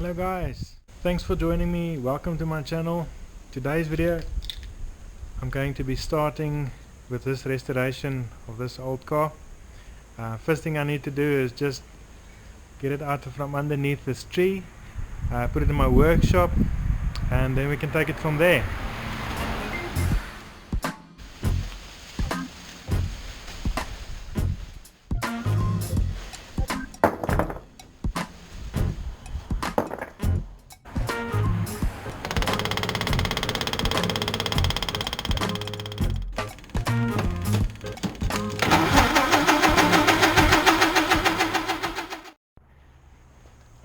Hello guys, thanks for joining me. Welcome to my channel. Today's video I'm going to be starting with this restoration of this old car. First thing I need to do is just get it out from underneath this tree, put it in my workshop, and then we can take it from there.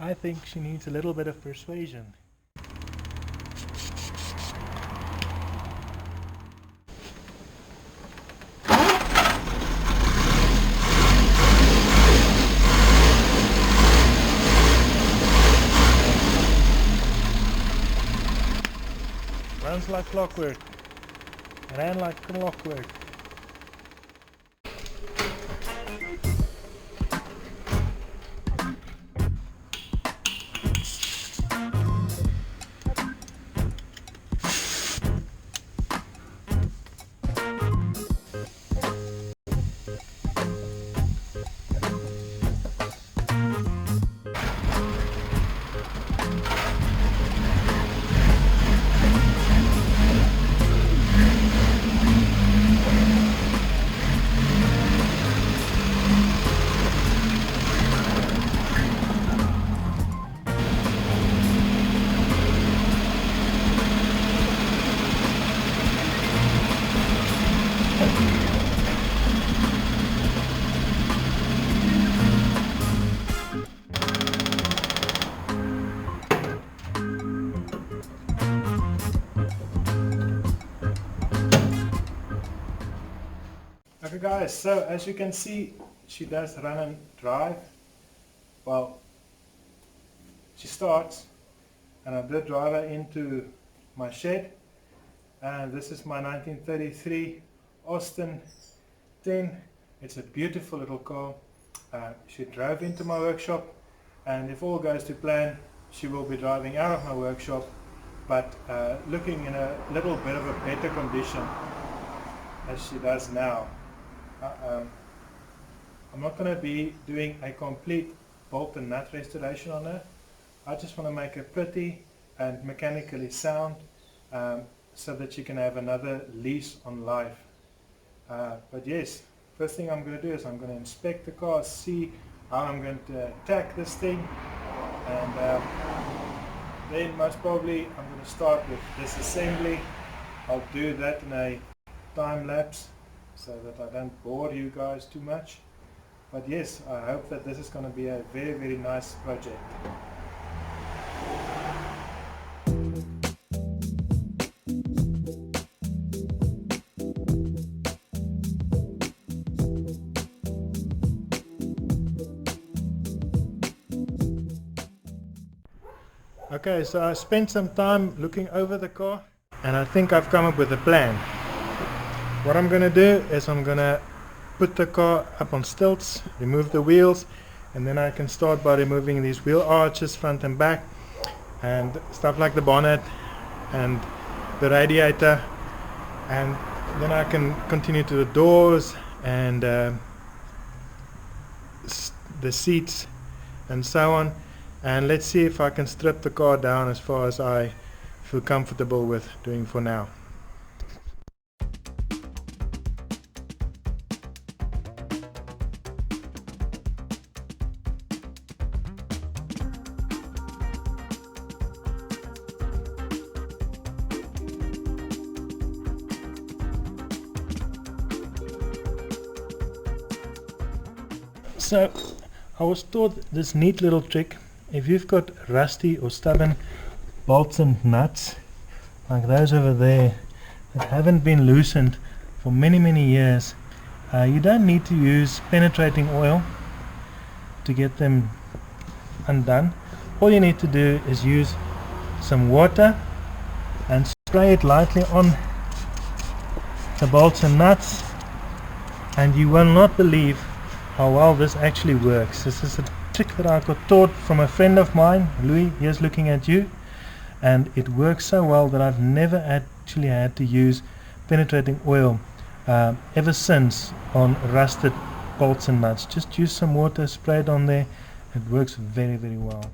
I think she needs a little bit of persuasion. Runs like clockwork. Ran like clockwork. Okay guys, so as you can see, she does run and drive. Well, she starts, and I did drive her into my shed, and this is my 1933 Austin 10. It's a beautiful little car. She drove into my workshop, and if all goes to plan, she will be driving out of my workshop, but looking in a little bit of a better condition as she does now. I'm not going to be doing a complete bolt and nut restoration on her. I just want to make her pretty and mechanically sound, so that she can have another lease on life. But yes, first thing I'm going to do is I'm going to inspect the car, see how I'm going to attack this thing, and then most probably I'm going to start with disassembly. I'll do that in a time lapse so that I don't bore you guys too much. But yes, I hope that this is going to be a very, very nice project. Okay, so I spent some time looking over the car, and I think I've come up with a plan. What I'm going to do is I'm going to put the car up on stilts, remove the wheels, and then I can start by removing these wheel arches front and back, and stuff like the bonnet and the radiator, and then I can continue to the doors and the seats and so on. And let's see if I can strip the car down as far as I feel comfortable with doing for now. So I was taught this neat little trick. If you've got rusty or stubborn bolts and nuts like those over there that haven't been loosened for many years, you don't need to use penetrating oil to get them undone. All you need to do is use some water and spray it lightly on the bolts and nuts, and you will not believe how well this actually works. This is a trick that I got taught from a friend of mine. Louis, here's looking at you. And it works so well that I've never actually had to use penetrating oil ever since on rusted bolts and nuts. Just use some water, spray it on there. It works very, very well.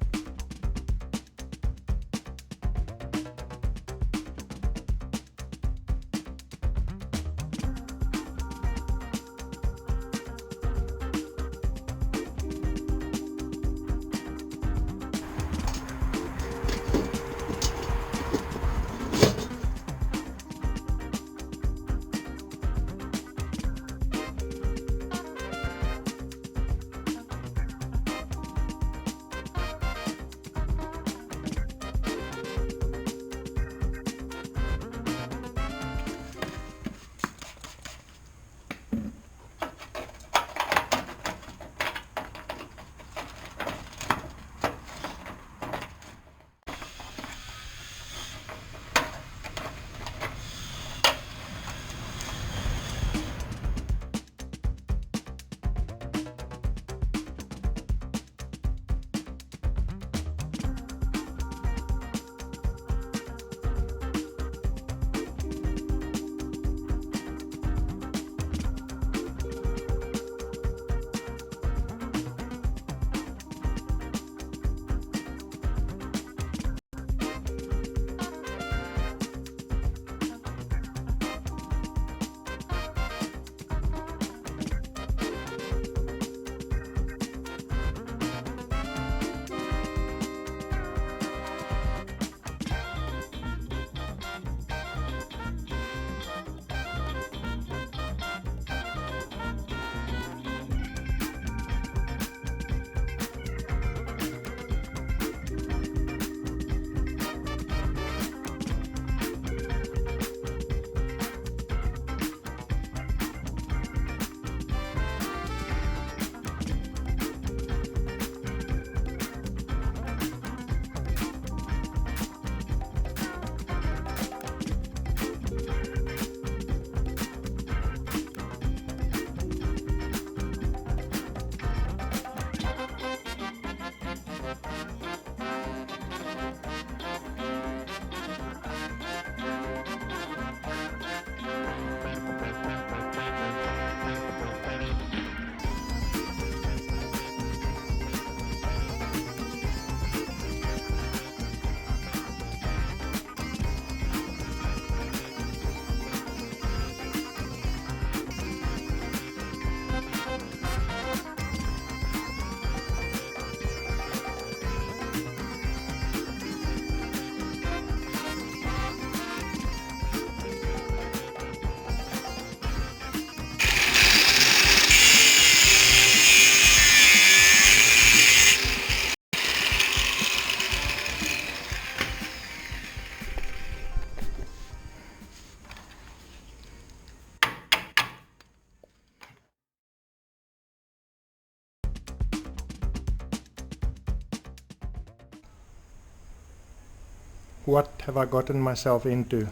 What have I gotten myself into?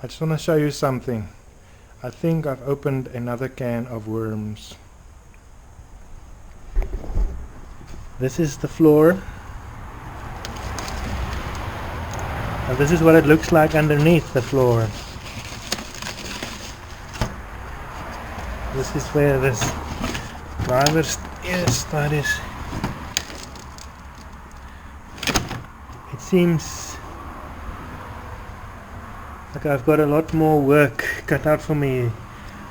I just want to show you something. I think I've opened another can of worms. This is the floor. And this is what it looks like underneath the floor. This is where this driver's is. That is. It seems like I've got a lot more work cut out for me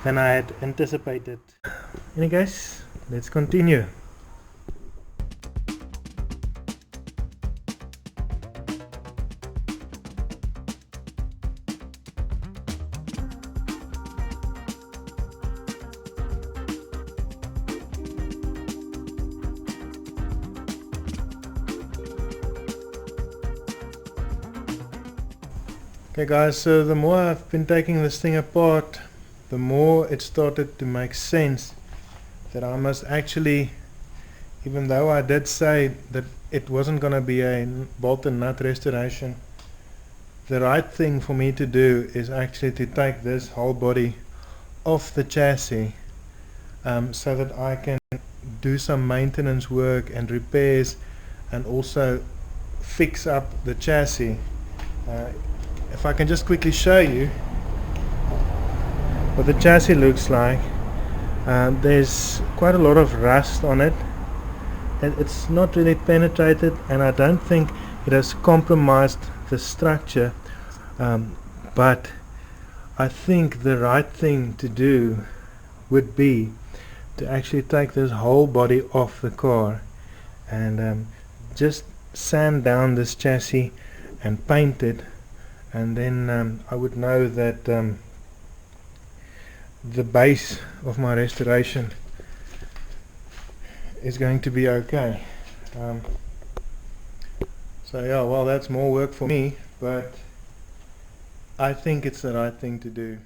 than I had anticipated. Anyway guys, let's continue. Okay guys, so the more I've been taking this thing apart, the more it started to make sense that I must actually, even though I did say that it wasn't going to be a bolt and nut restoration, the right thing for me to do is actually to take this whole body off the chassis so that I can do some maintenance work and repairs, and also fix up the chassis. If I can just quickly show you what the chassis looks like. There's quite a lot of rust on it, and it's not really penetrated, and I don't think it has compromised the structure, but I think the right thing to do would be to actually take this whole body off the car and just sand down this chassis and paint it, and then I would know that the base of my restoration is going to be okay. So yeah, well, that's more work for me, but I think it's the right thing to do.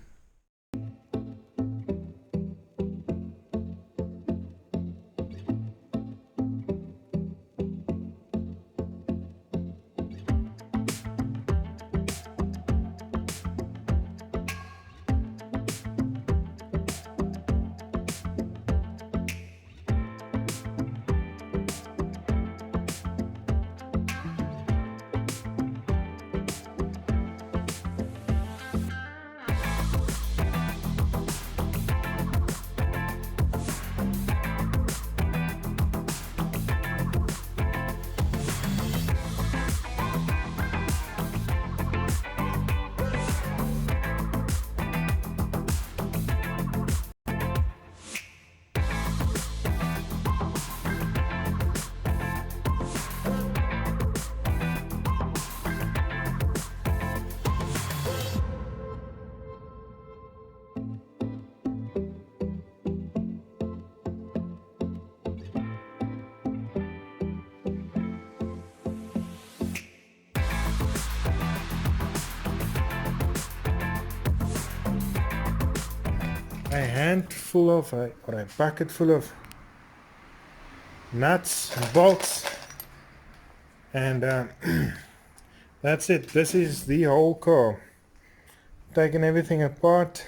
A handful of, or a bucket full of nuts and bolts, and that's it. This is the whole car. Taking everything apart.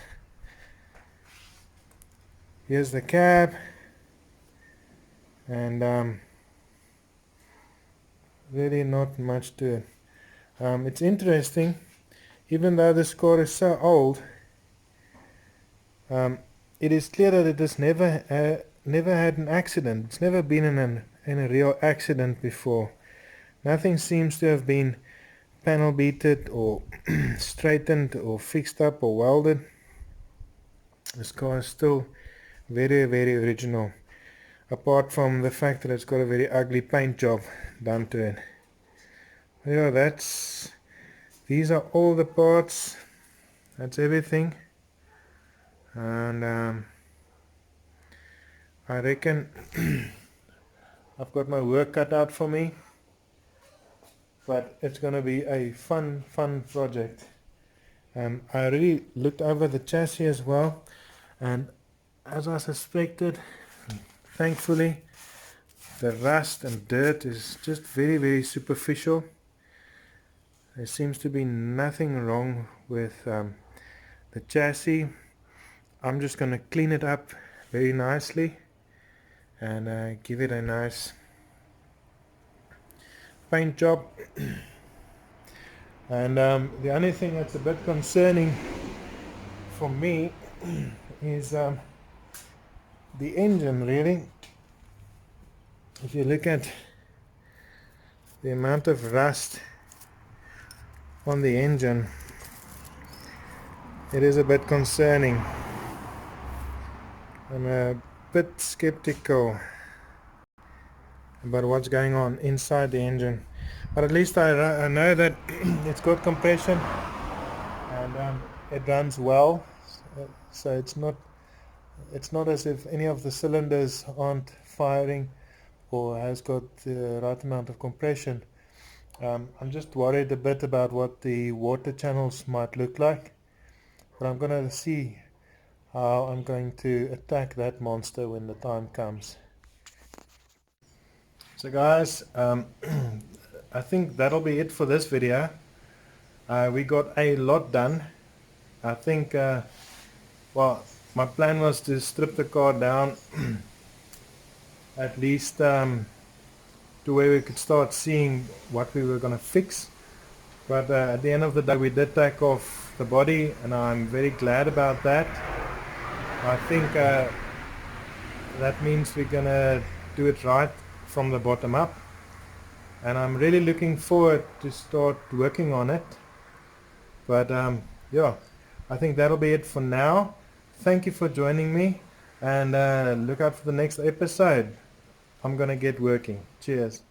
Here's the cab, and really not much to it. It's interesting, even though this car is so old, it is clear that it has never had an accident. It's never been in a real accident before. Nothing seems to have been panel beated or straightened or fixed up or welded. This car is still very, very original, apart from the fact that it's got a very ugly paint job done to it. Yeah, these are all the parts. That's everything. And I reckon I've got my work cut out for me, but it's gonna be a fun project. I already looked over the chassis as well, and as I suspected, thankfully the rust and dirt is just very, very superficial. There seems to be nothing wrong with the chassis. I'm just going to clean it up very nicely and give it a nice paint job. And the only thing that's a bit concerning for me is the engine, really. If you look at the amount of rust on the engine, it is a bit concerning. I'm a bit skeptical about what's going on inside the engine, but at least I know that it's got compression and it runs well, so it's not as if any of the cylinders aren't firing or has got the right amount of compression. I'm just worried a bit about what the water channels might look like, but I'm going to see how I'm going to attack that monster when the time comes. So guys, I think that'll be it for this video. We got a lot done. I think, well, my plan was to strip the car down at least to where we could start seeing what we were going to fix. But at the end of the day, we did take off the body, and I'm very glad about that. I think that means we're going to do it right from the bottom up, and I'm really looking forward to start working on it. But yeah, I think that'll be it for now. Thank you for joining me, and look out for the next episode. I'm gonna get working. Cheers.